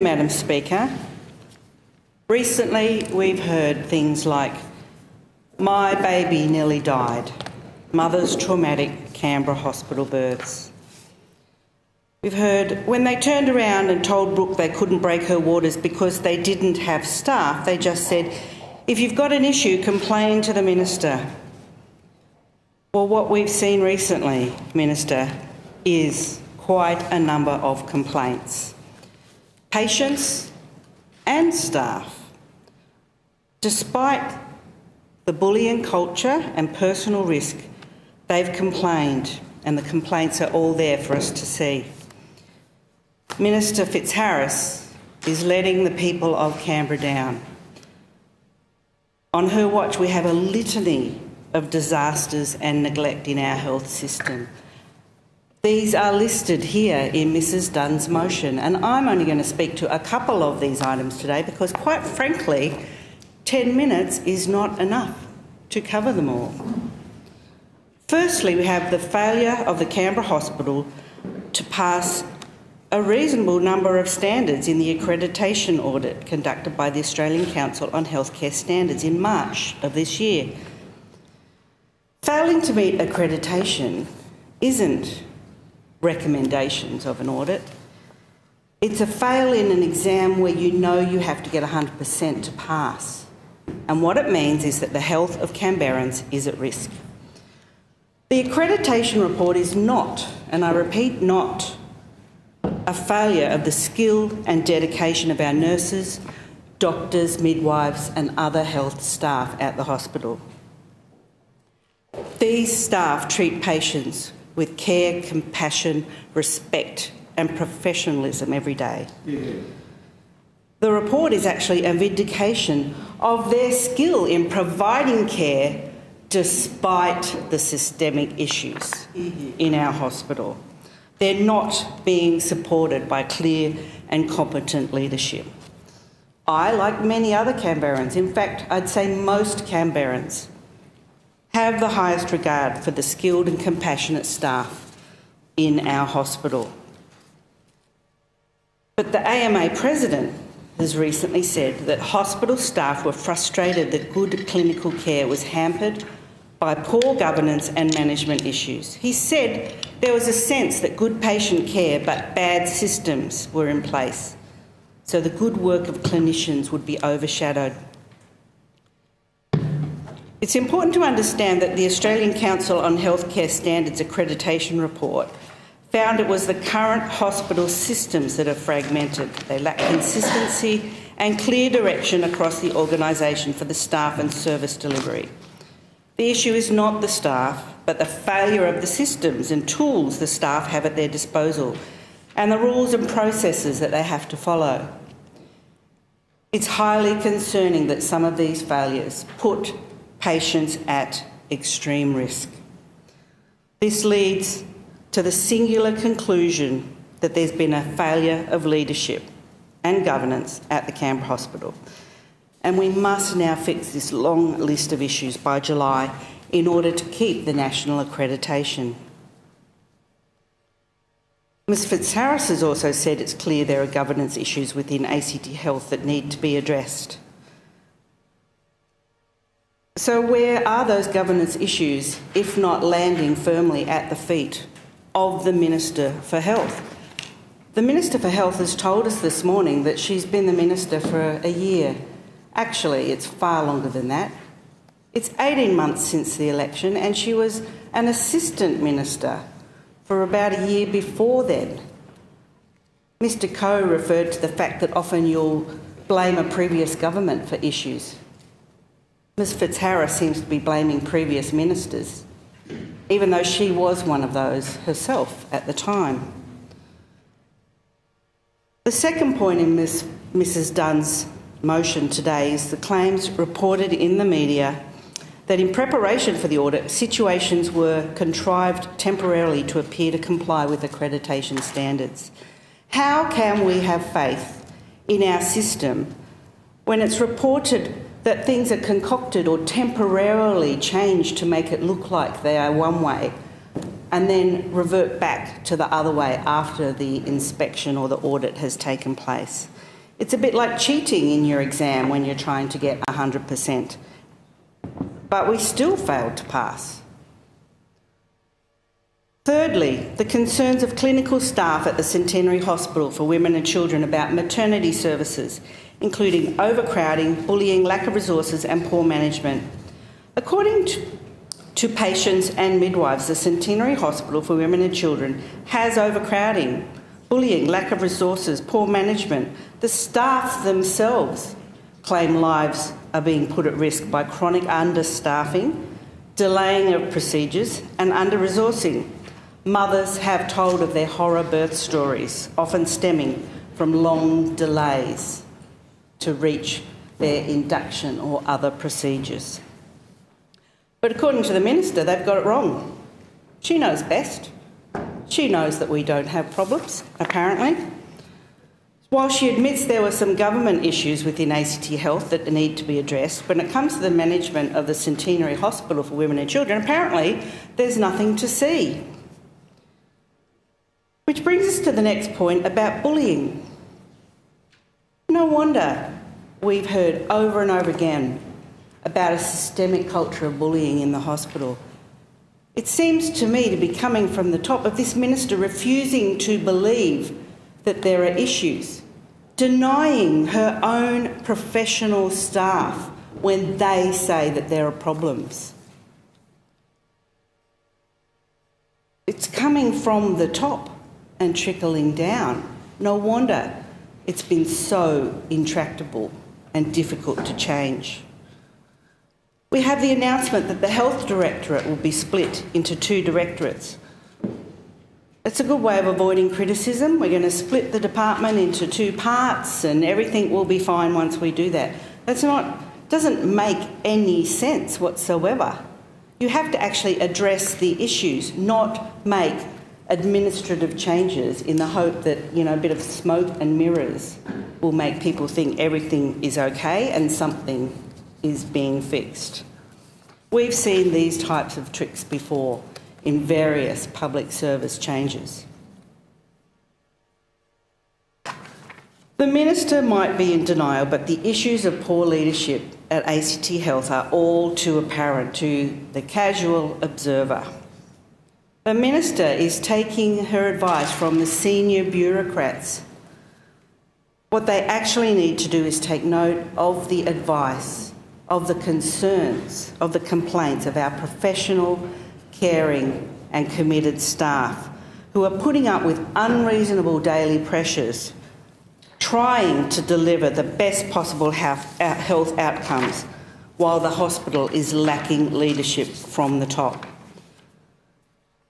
Madam Speaker, recently we've heard things like, "My baby nearly died," "Mother's traumatic Canberra hospital births." We've heard, "When they turned around and told Brooke they couldn't break her waters because they didn't have staff, they just said, 'If you've got an issue, complain to the Minister.'" Well, what we've seen recently, Minister, is quite a number of complaints. Patients and staff, despite the bullying culture and personal risk, they've complained, and the complaints are all there for us to see. Minister Fitzharris is letting the people of Canberra down. On her watch, we have a litany of disasters and neglect in our health system. These are listed here in Mrs Dunn's motion, and I'm only going to speak to a couple of these items today because, quite frankly, 10 minutes is not enough to cover them all. Firstly, we have the failure of the Canberra Hospital to pass a reasonable number of standards in the accreditation audit conducted by the Australian Council on Healthcare Standards in March of this year. Failing to meet accreditation isn't recommendations of an audit. It's a fail in an exam where you know you have to get 100% to pass. And what it means is that the health of Canberrans is at risk. The accreditation report is not, and I repeat not, a failure of the skill and dedication of our nurses, doctors, midwives and other health staff at the hospital. These staff treat patients with care, compassion, respect and professionalism every day. The report is actually a vindication of their skill in providing care despite the systemic issues in our hospital. They're not being supported by clear and competent leadership. I, like many other Canberrans, in fact, I'd say most Canberrans, have the highest regard for the skilled and compassionate staff in our hospital. But the AMA president has recently said that hospital staff were frustrated that good clinical care was hampered by poor governance and management issues. He said there was a sense that good patient care but bad systems were in place, so the good work of clinicians would be overshadowed. It's important to understand that the Australian Council on Healthcare Standards accreditation report found it was the current hospital systems that are fragmented. They lack consistency and clear direction across the organisation for the staff and service delivery. The issue is not the staff, but the failure of the systems and tools the staff have at their disposal and the rules and processes that they have to follow. It's highly concerning that some of these failures put patients at extreme risk. This leads to the singular conclusion that there's been a failure of leadership and governance at the Canberra Hospital, and we must now fix this long list of issues by July in order to keep the national accreditation. Ms Fitzharris has also said it's clear there are governance issues within ACT Health that need to be addressed. So where are those governance issues, if not landing firmly at the feet of the Minister for Health? The Minister for Health has told us this morning that she's been the Minister for a year. Actually, it's far longer than that. It's 18 months since the election, and she was an Assistant Minister for about a year before then. Mr Coe referred to the fact that often you'll blame a previous government for issues. Ms Fitzharris seems to be blaming previous ministers, even though she was one of those herself at the time. The second point in Mrs Dunn's motion today is the claims reported in the media that in preparation for the audit, situations were contrived temporarily to appear to comply with accreditation standards. How can we have faith in our system when it's reported that things are concocted or temporarily changed to make it look like they are one way and then revert back to the other way after the inspection or the audit has taken place? It's a bit like cheating in your exam when you're trying to get 100%. But we still failed to pass. Thirdly, the concerns of clinical staff at the Centenary Hospital for Women and Children about maternity services, including overcrowding, bullying, lack of resources and poor management. According to patients and midwives, the Centenary Hospital for Women and Children has overcrowding, bullying, lack of resources, poor management. The staff themselves claim lives are being put at risk by chronic understaffing, delaying of procedures and under-resourcing. Mothers have told of their horror birth stories, often stemming from long delays to reach their induction or other procedures. But according to the Minister, they've got it wrong. She knows best. She knows that we don't have problems, apparently. While she admits there were some government issues within ACT Health that need to be addressed, when it comes to the management of the Centenary Hospital for Women and Children, apparently there's nothing to see. Which brings us to the next point about bullying. No wonder we've heard over and over again about a systemic culture of bullying in the hospital. It seems to me to be coming from the top of this minister refusing to believe that there are issues, denying her own professional staff when they say that there are problems. It's coming from the top and trickling down. No wonder it's been so intractable and difficult to change. We have the announcement that the Health Directorate will be split into 2 directorates. It's a good way of avoiding criticism. We're going to split the department into 2 parts and everything will be fine once we do that. Doesn't make any sense whatsoever. You have to actually address the issues, not make administrative changes in the hope that, a bit of smoke and mirrors will make people think everything is okay and something is being fixed. We've seen these types of tricks before in various public service changes. The minister might be in denial, but the issues of poor leadership at ACT Health are all too apparent to the casual observer. The minister is taking her advice from the senior bureaucrats. What they actually need to do is take note of the advice, of the concerns, of the complaints of our professional, caring and committed staff who are putting up with unreasonable daily pressures, trying to deliver the best possible health outcomes while the hospital is lacking leadership from the top.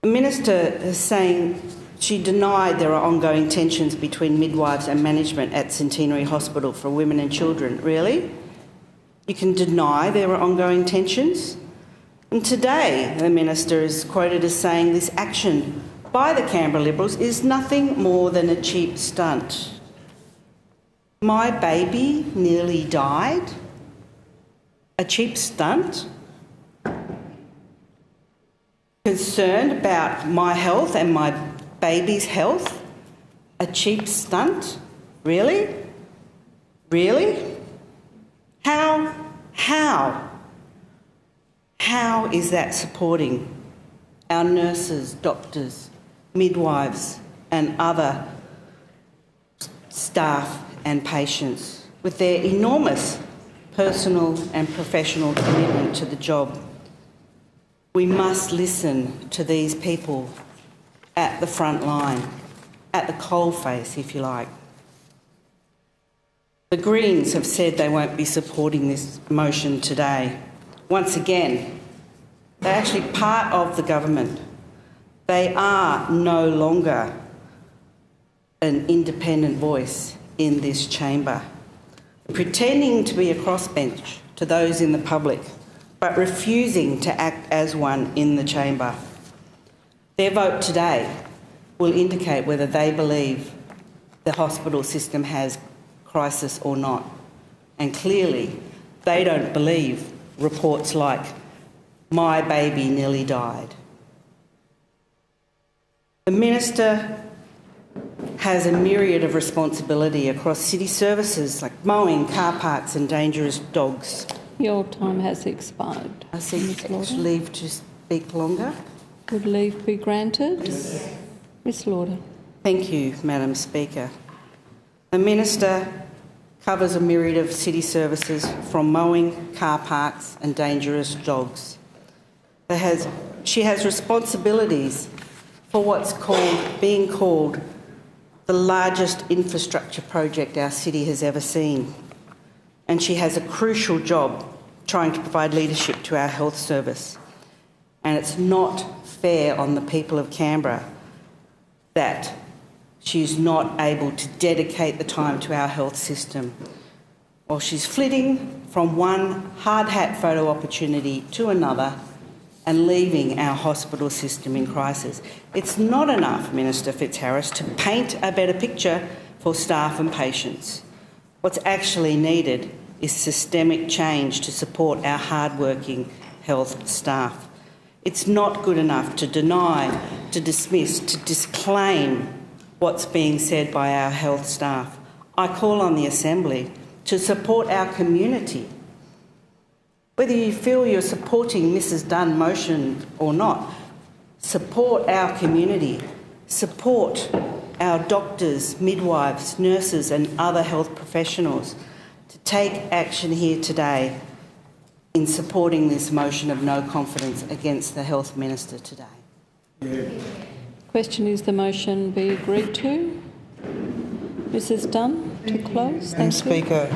The minister is saying she denied there are ongoing tensions between midwives and management at Centenary Hospital for Women and Children. Really? You can deny there are ongoing tensions? And today, the minister is quoted as saying this action by the Canberra Liberals is nothing more than a cheap stunt. My baby nearly died? A cheap stunt? Concerned about my health and my baby's health? A cheap stunt? Really? Really? How is that supporting our nurses, doctors, midwives and other staff and patients with their enormous personal and professional commitment to the job? We must listen to these people at the front line, at the coalface, if you like. The Greens have said they won't be supporting this motion today. Once again, they're actually part of the government. They are no longer an independent voice in this chamber, pretending to be a crossbench to those in the public, but refusing to act as one in the chamber. Their vote today will indicate whether they believe the hospital system has crisis or not. And clearly, they don't believe reports like, my baby nearly died. The minister has a myriad of responsibility across city services like mowing, car parks and dangerous dogs. Your time has expired. I seek leave to speak longer. Would leave be granted? Yes. Ms Lauder. Thank you, Madam Speaker. The Minister covers a myriad of city services from mowing, car parks and dangerous dogs. She has responsibilities for what's being called the largest infrastructure project our city has ever seen. And she has a crucial job trying to provide leadership to our health service. And it's not fair on the people of Canberra that she's not able to dedicate the time to our health system. While she's flitting from one hard hat photo opportunity to another and leaving our hospital system in crisis. It's not enough, Minister Fitzharris, to paint a better picture for staff and patients. What's actually needed is systemic change to support our hard-working health staff. It's not good enough to deny, to dismiss, to disclaim what's being said by our health staff. I call on the Assembly to support our community. Whether you feel you're supporting Mrs Dunn's motion or not, support our community, support our doctors, midwives, nurses and other health professionals to take action here today in supporting this motion of no confidence against the Health Minister today. Yeah. Question is the motion be agreed to? Mrs Dunn, to close. Madam Speaker,